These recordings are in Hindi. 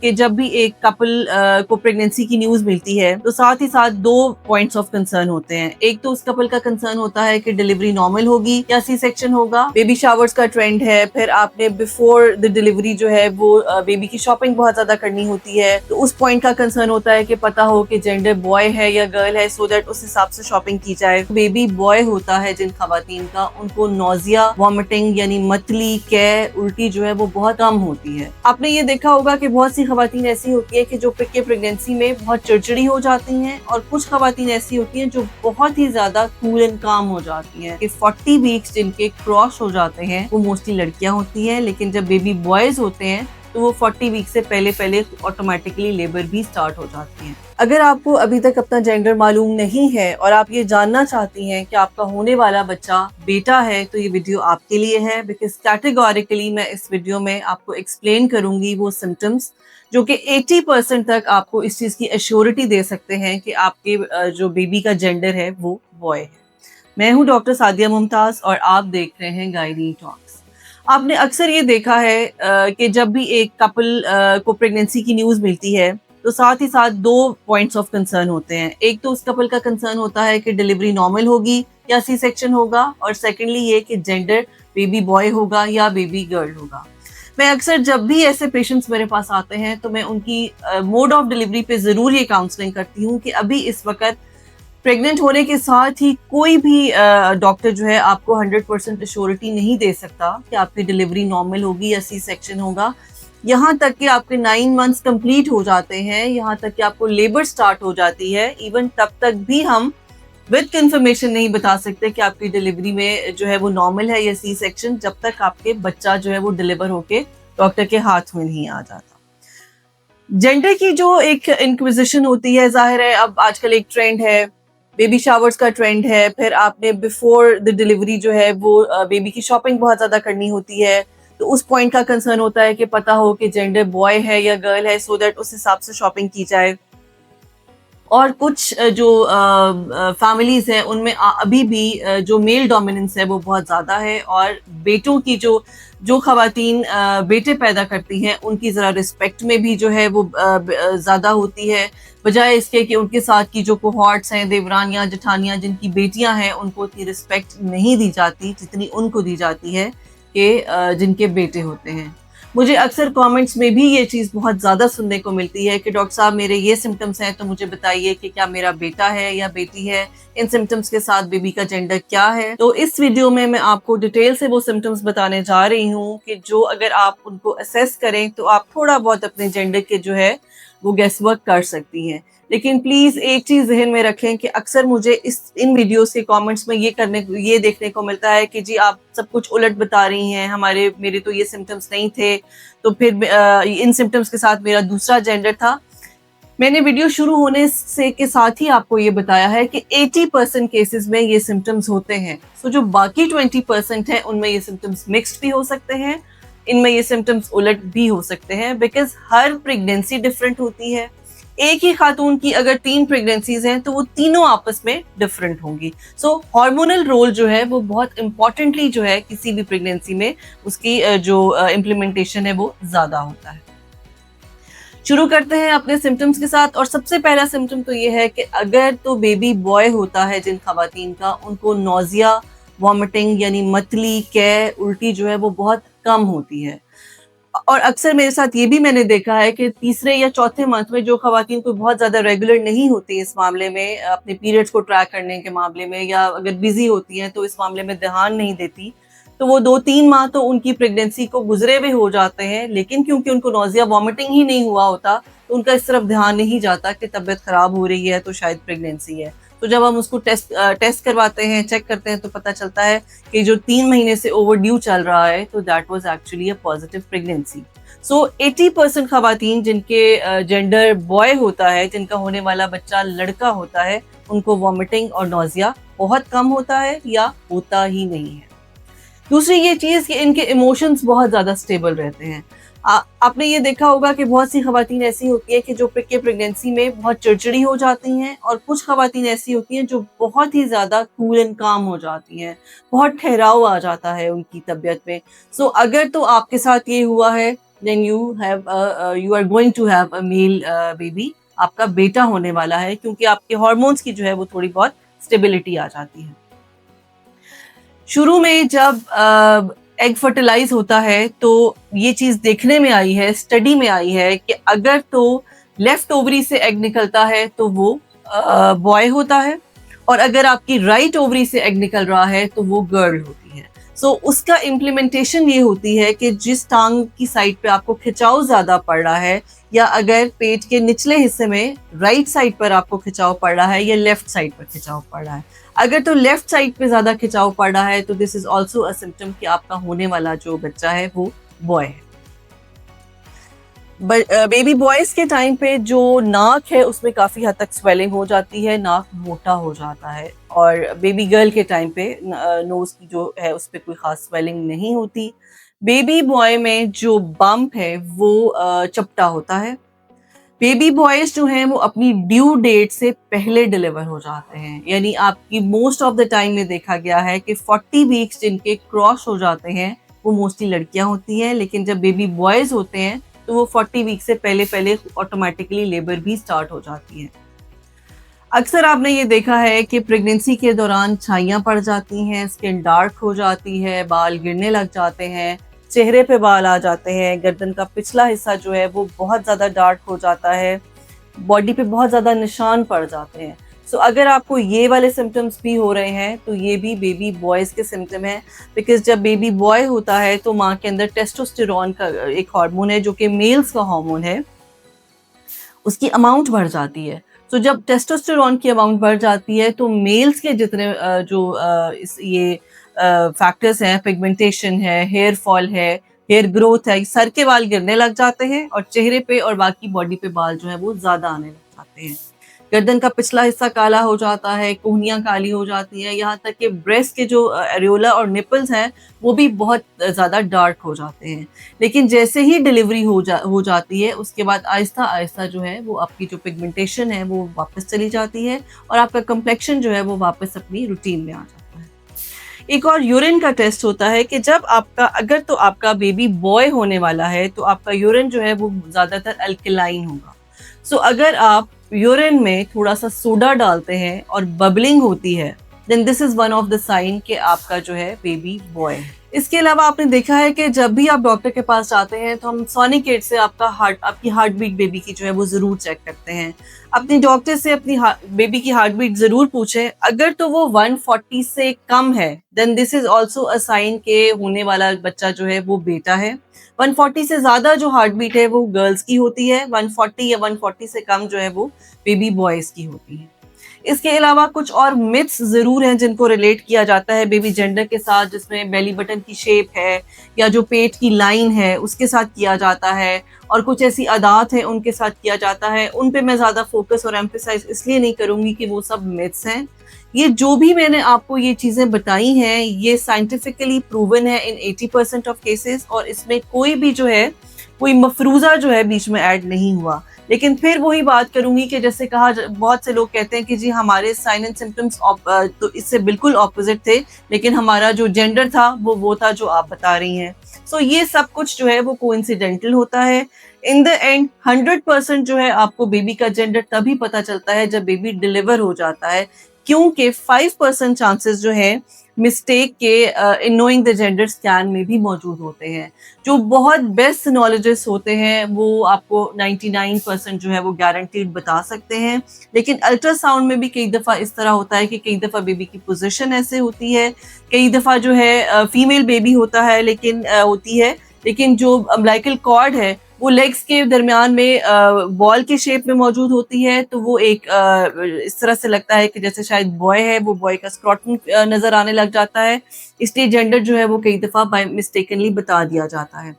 कि जब भी एक कपल को प्रेगनेंसी की न्यूज मिलती है तो साथ ही साथ दो पॉइंट्स ऑफ कंसर्न होते हैं। एक तो उस कपल का कंसर्न होता है कि डिलीवरी नॉर्मल होगी या सी सेक्शन होगा। बेबी शावर्स का ट्रेंड है, फिर आपने बिफोर द डिलीवरी जो है वो बेबी की शॉपिंग बहुत ज्यादा करनी होती है, तो उस पॉइंट का कंसर्न होता है कि पता हो कि जेंडर बॉय है या गर्ल है, सो दैट उस हिसाब से शॉपिंग की जाए। बेबी बॉय होता है जिन खवातीन का, उनको नोजिया, वॉमिटिंग यानी मतली, कै, उल्टी जो है वो बहुत कम होती है। आपने ये देखा होगा कि बहुत सी खवातीन ऐसी होती है कि जो के प्रेगनेंसी में बहुत चिड़चिड़ी हो जाती हैं, और कुछ खवातीन ऐसी होती हैं जो बहुत ही ज्यादा कूल एंड काम हो जाती हैं। कि 40 वीक्स जिनके क्रॉस हो जाते हैं वो मोस्टली लड़कियां होती हैं, लेकिन जब बेबी बॉयज होते हैं तो वो 40 वीक से पहले पहले ऑटोमेटिकली लेबर भी स्टार्ट हो जाती है। अगर आपको अभी तक अपना जेंडर मालूम नहीं है और आप ये जानना चाहती हैं कि आपका होने वाला बच्चा बेटा है, तो ये वीडियो आपके लिए है, बिकॉज कैटेगोरिकली मैं इस वीडियो में आपको एक्सप्लेन करूंगी वो सिम्टम्स जो कि 80% तक आपको इस चीज की एश्योरिटी दे सकते हैं कि आपके जो बेबी का जेंडर है वो बॉय है। मैं हूं डॉक्टर सादिया मुमताज और आप देख रहे हैं गायनी टॉक्स। आपने अक्सर ये देखा है कि जब भी एक कपल को प्रेगनेंसी की न्यूज मिलती है तो साथ ही साथ दो पॉइंट्स ऑफ कंसर्न होते हैं। एक तो उस कपल का कंसर्न होता है कि डिलीवरी नॉर्मल होगी या सी सेक्शन होगा, और सेकेंडली ये कि जेंडर बेबी बॉय होगा या बेबी गर्ल होगा। मैं अक्सर जब भी ऐसे पेशेंट्स मेरे पास आते हैं तो मैं उनकी मोड ऑफ डिलीवरी पे जरूर ये काउंसलिंग करती हूँ कि अभी इस वक्त प्रेग्नेंट होने के साथ ही कोई भी डॉक्टर जो है आपको 100% एश्योरिटी नहीं दे सकता कि आपकी डिलीवरी नॉर्मल होगी या सी सेक्शन होगा। यहाँ तक कि आपके 9 मंथ्स कंप्लीट हो जाते हैं, यहाँ तक कि आपको लेबर स्टार्ट हो जाती है, इवन तब तक भी हम विद कंफर्मेशन नहीं बता सकते कि आपकी डिलीवरी में जो है वो नॉर्मल है या सी सेक्शन, जब तक आपके बच्चा जो है वो डिलीवर होके डॉक्टर के हाथ में नहीं आ जाता। जेंडर की जो एक इंक्विजिशन होती है, जाहिर है अब आजकल एक ट्रेंड है, बेबी शावर्स का ट्रेंड है, फिर आपने बिफोर द डिलीवरी जो है वो बेबी की शॉपिंग बहुत ज्यादा करनी होती है, तो उस पॉइंट का कंसर्न होता है कि पता हो कि जेंडर बॉय है या गर्ल है, सो दैट उस हिसाब से शॉपिंग की जाए। और कुछ जो फैमिलीज हैं उनमें अभी भी जो मेल डोमिनेंस है वो बहुत ज़्यादा है, और बेटों की जो जो खवातीन बेटे पैदा करती हैं उनकी ज़रा रिस्पेक्ट में भी जो है वो ज़्यादा होती है, बजाय इसके कि उनके साथ की जो कोहॉर्ट्स हैं, देवरानियाँ जेठानियाँ जिनकी बेटियां हैं, उनको उतनी रिस्पेक्ट नहीं दी जाती जितनी उनको दी जाती है कि जिनके बेटे होते हैं। मुझे अक्सर कमेंट्स में भी ये चीज़ बहुत ज़्यादा सुनने को मिलती है कि डॉक्टर साहब मेरे ये सिम्टम्स हैं, तो मुझे बताइए कि क्या मेरा बेटा है या बेटी है, इन सिम्टम्स के साथ बेबी का जेंडर क्या है। तो इस वीडियो में मैं आपको डिटेल से वो सिम्टम्स बताने जा रही हूँ कि जो अगर आप उनको असेस करें तो आप थोड़ा बहुत अपने जेंडर के जो है वो गेस वर्क कर सकती हैं। लेकिन प्लीज एक चीज जहन में रखें कि अक्सर मुझे इन वीडियोस के कमेंट्स में ये देखने को मिलता है कि जी आप सब कुछ उलट बता रही हैं, मेरे तो ये सिम्टम्स नहीं थे, तो फिर इन सिम्टम्स के साथ मेरा दूसरा जेंडर था। मैंने वीडियो शुरू होने से के साथ ही आपको ये बताया है कि 80% केसेस में ये सिम्टम्स होते हैं। सो जो बाकी 20% है उनमें ये सिम्टम्स मिक्स्ड भी हो सकते हैं, इनमें ये सिम्टम्स उलट भी हो सकते हैं, बिकॉज हर प्रेगनेंसी डिफरेंट होती है। एक ही खातून की अगर 3 प्रेगनेंसीज हैं तो वो तीनों आपस में डिफरेंट होंगी। सो हार्मोनल रोल जो है वो बहुत इंपॉर्टेंटली जो है किसी भी प्रेगनेंसी में उसकी जो इम्प्लीमेंटेशन है वो ज्यादा होता है। शुरू करते हैं अपने सिम्टम्स के साथ, और सबसे पहला सिम्टम तो ये है कि अगर तो बेबी बॉय होता है जिन खवातीन का, उनको नोजिया, वॉमिटिंग यानी मतली, कै, उल्टी जो है वो बहुत कम होती है। और अक्सर मेरे साथ ये भी मैंने देखा है कि तीसरे या चौथे मंथ में जो खवातीन कोई बहुत ज्यादा रेगुलर नहीं होती इस मामले में, अपने पीरियड्स को ट्रैक करने के मामले में, या अगर बिजी होती हैं तो इस मामले में ध्यान नहीं देती, तो वो 2-3 माह तो उनकी प्रेगनेंसी को गुजरे हुए हो जाते हैं, लेकिन क्योंकि उनको नोजिया वॉमिटिंग ही नहीं हुआ होता तो उनका इस तरफ ध्यान नहीं जाता कि तबीयत खराब हो रही है तो शायद प्रेगनेंसी है। तो जब हम उसको टेस्ट करवाते हैं, चेक करते हैं, तो पता चलता है कि जो 3 महीने से ओवरड्यू चल रहा है, तो that was actually a positive pregnancy. So 80% खवातीन जिनके जेंडर बॉय होता है, जिनका होने वाला बच्चा लड़का होता है, उनको वॉमिटिंग और नोजिया बहुत कम होता है या होता ही नहीं है। दूसरी ये चीज कि इनके इमोशंस बहुत ज्यादा स्टेबल रहते हैं। आपने ये देखा होगा कि बहुत सी खवातीन ऐसी होती है कि जो प्रेगनेंसी में बहुत चिड़चिड़ी हो जाती हैं, और कुछ खवातीन ऐसी होती हैं जो बहुत ही ज्यादा कूल एंड काम हो जाती हैं, बहुत ठहराव आ जाता है उनकी तबीयत में। सो अगर तो आपके साथ ये हुआ है then you are going to have a male baby, आपका बेटा होने वाला है, क्योंकि आपके हार्मोन्स की जो है वो थोड़ी बहुत स्टेबिलिटी आ जाती है। शुरू में जब एग फर्टिलाइज होता है तो ये चीज देखने में आई है, स्टडी में आई है कि अगर तो लेफ्ट ओवरी से एग निकलता है तो वो बॉय होता है, और अगर आपकी राइट ओवरी से एग निकल रहा है तो वो गर्ल होती है। सो उसका इम्प्लीमेंटेशन ये होती है कि जिस टांग की साइड पे आपको खिंचाव ज्यादा पड़ रहा है, या अगर पेट के निचले हिस्से में राइट साइड पर आपको खिंचाव पड़ रहा है या लेफ्ट साइड पर खिंचाव पड़ रहा है, अगर तो लेफ्ट साइड पे ज्यादा खिंचाव पड़ रहा है तो this is also a symptom कि आपका होने वाला जो बच्चा है वो बॉय है। बेबी बॉयज के टाइम पे जो नाक है उसमें काफी हद तक स्वेलिंग हो जाती है, नाक मोटा हो जाता है, और बेबी गर्ल के टाइम पे नोज की जो है उस पर कोई खास स्वेलिंग नहीं होती। बेबी बॉय में जो बम्प है वो चपटा होता है। बेबी बॉयज जो हैं वो अपनी ड्यू डेट से पहले डिलीवर हो जाते हैं, यानी आपकी मोस्ट ऑफ द टाइम में देखा गया है कि 40 वीक्स जिनके क्रॉस हो जाते हैं वो मोस्टली लड़कियां होती हैं, लेकिन जब बेबी बॉयज होते हैं तो वो 40 वीक से पहले पहले ऑटोमेटिकली लेबर भी स्टार्ट हो जाती है। अक्सर आपने ये देखा है कि प्रेगनेंसी के दौरान छाइयाँ पड़ जाती हैं, स्किन डार्क हो जाती है, बाल गिरने लग जाते हैं, चेहरे पे बाल आ जाते हैं, गर्दन का पिछला हिस्सा जो है वो बहुत ज़्यादा डार्क हो जाता है, बॉडी पे बहुत ज़्यादा निशान पड़ जाते हैं। सो अगर आपको ये वाले सिम्टम्स भी हो रहे हैं तो ये भी बेबी बॉयज़ के सिम्टम हैं, बिकॉज जब बेबी बॉय होता है तो माँ के अंदर टेस्टोस्टेरोन का एक हार्मोन है जो कि मेल्स का हार्मोन है, उसकी अमाउंट बढ़ जाती है। तो जब टेस्टोस्टेरोन की अमाउंट बढ़ जाती है तो मेल्स के जितने ये फैक्टर्स हैं, पिगमेंटेशन है, हेयर फॉल है, हेयर ग्रोथ है, सर के बाल गिरने लग जाते हैं और चेहरे पे और बाकी बॉडी पे बाल जो है वो ज्यादा आने लग जाते हैं। गर्दन का पिछला हिस्सा काला हो जाता है, कोहनियाँ काली हो जाती हैं, यहाँ तक कि ब्रेस्ट के जो एरियोला और निपल्स हैं वो भी बहुत ज़्यादा डार्क हो जाते हैं। लेकिन जैसे ही डिलीवरी हो जाती है उसके बाद आहिस्ता आहिस्ता जो है वो आपकी जो पिगमेंटेशन है वो वापस चली जाती है और आपका कम्प्लेक्शन जो है वो वापस अपनी रूटीन में आ जाता है। एक और यूरिन का टेस्ट होता है कि जब अगर तो आपका बेबी बॉय होने वाला है तो आपका यूरिन जो है वो ज़्यादातर अल्कलाइन होगा। सो अगर आप यूरिन में थोड़ा सा सोडा डालते हैं और बबलिंग होती है, then this is one of the sign कि आपका जो है बेबी बॉय है। इसके अलावा आपने देखा है कि जब भी आप डॉक्टर के पास जाते हैं तो हम सोनिकेट से आपकी हार्ट बीट बेबी की जो है वो जरूर चेक करते हैं। अपने डॉक्टर से अपनी बेबी की हार्ट बीट जरूर पूछें। अगर तो वो 140 से कम है then this is also a sign के होने वाला बच्चा जो है वो बेटा है। 140 से ज्यादा जो हार्ट बीट है वो गर्ल्स की होती है, 140 या 140 से कम जो है वो बेबी बॉयज की होती है। इसके अलावा कुछ और मिथ्स जरूर हैं जिनको रिलेट किया जाता है बेबी जेंडर के साथ, जिसमें बेली बटन की शेप है या जो पेट की लाइन है उसके साथ किया जाता है, और कुछ ऐसी आदात है उनके साथ किया जाता है। उन पे मैं ज्यादा फोकस और एम्फेसाइज इसलिए नहीं करूंगी कि वो सब मिथ्स हैं। ये जो भी मैंने आपको ये चीजें बताई हैं ये साइंटिफिकली प्रूवन है इन 80% ऑफ केसेस, और इसमें कोई भी जो है कोई मफरूजा जो है बीच में ऐड नहीं हुआ। लेकिन फिर वही बात करूंगी कि जैसे कहा, बहुत से लोग कहते हैं कि जी हमारे साइन एंड सिम्टम्स तो इससे बिल्कुल ऑपोजिट थे, लेकिन हमारा जो जेंडर था वो था जो आप बता रही हैं। सो ये सब कुछ जो है वो कोइंसिडेंटल होता है। इन द एंड 100% जो है आपको बेबी का जेंडर तभी पता चलता है जब बेबी डिलीवर हो जाता है, क्योंकि 5% चांसेस जो है मिस्टेक के in knowing the gender scan में भी मौजूद होते हैं। जो बहुत बेस्ट नॉलेजिस्ट होते हैं वो आपको 99% जो है वो गारंटीड बता सकते हैं, लेकिन अल्ट्रासाउंड में भी कई दफ़ा इस तरह होता है कि कई दफ़ा बेबी की पोजीशन ऐसे होती है, कई दफ़ा जो है फीमेल बेबी होता है लेकिन जो अम्बिलिकल कॉर्ड है वो लेग्स के दरमियान में बॉल के शेप में मौजूद होती है, तो वो एक इस तरह से लगता है कि जैसे शायद बॉय है, वो बॉय का स्क्रॉटम नजर आने लग जाता है, इसलिए जेंडर जो है वो कई दफा बाय मिस्टेकनली बता दिया जाता है।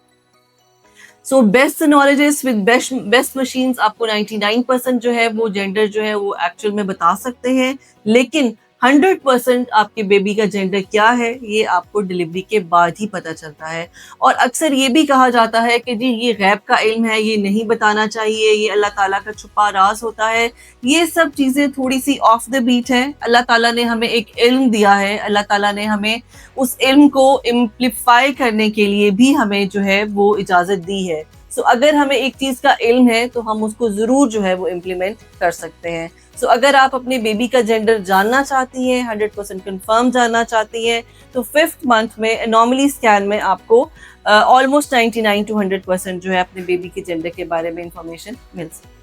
So best knowledges with best machines आपको 99% जो है वो जेंडर जो है वो एक्चुअल में बता सकते हैं, लेकिन 100% आपके बेबी का जेंडर क्या है ये आपको डिलीवरी के बाद ही पता चलता है। और अक्सर ये भी कहा जाता है कि जी ये गैब का इल्म है, ये नहीं बताना चाहिए, ये अल्लाह ताला का छुपा राज होता है। ये सब चीज़ें थोड़ी सी ऑफ द बीट है। अल्लाह ताला ने हमें एक इल्म दिया है, अल्लाह ताला ने हमें उस इल्म को इम्प्लीफाई करने के लिए भी हमें जो है वो इजाज़त दी है। सो अगर हमें एक चीज का इल्म है तो हम उसको जरूर जो है वो इम्प्लीमेंट कर सकते हैं। सो अगर आप अपने बेबी का जेंडर जानना चाहती हैं, 100% कंफर्म जानना चाहती हैं, तो 5th मंथ में एनॉमली स्कैन में आपको ऑलमोस्ट 99 to 100% जो है अपने बेबी के जेंडर के बारे में इंफॉर्मेशन मिल सकती है।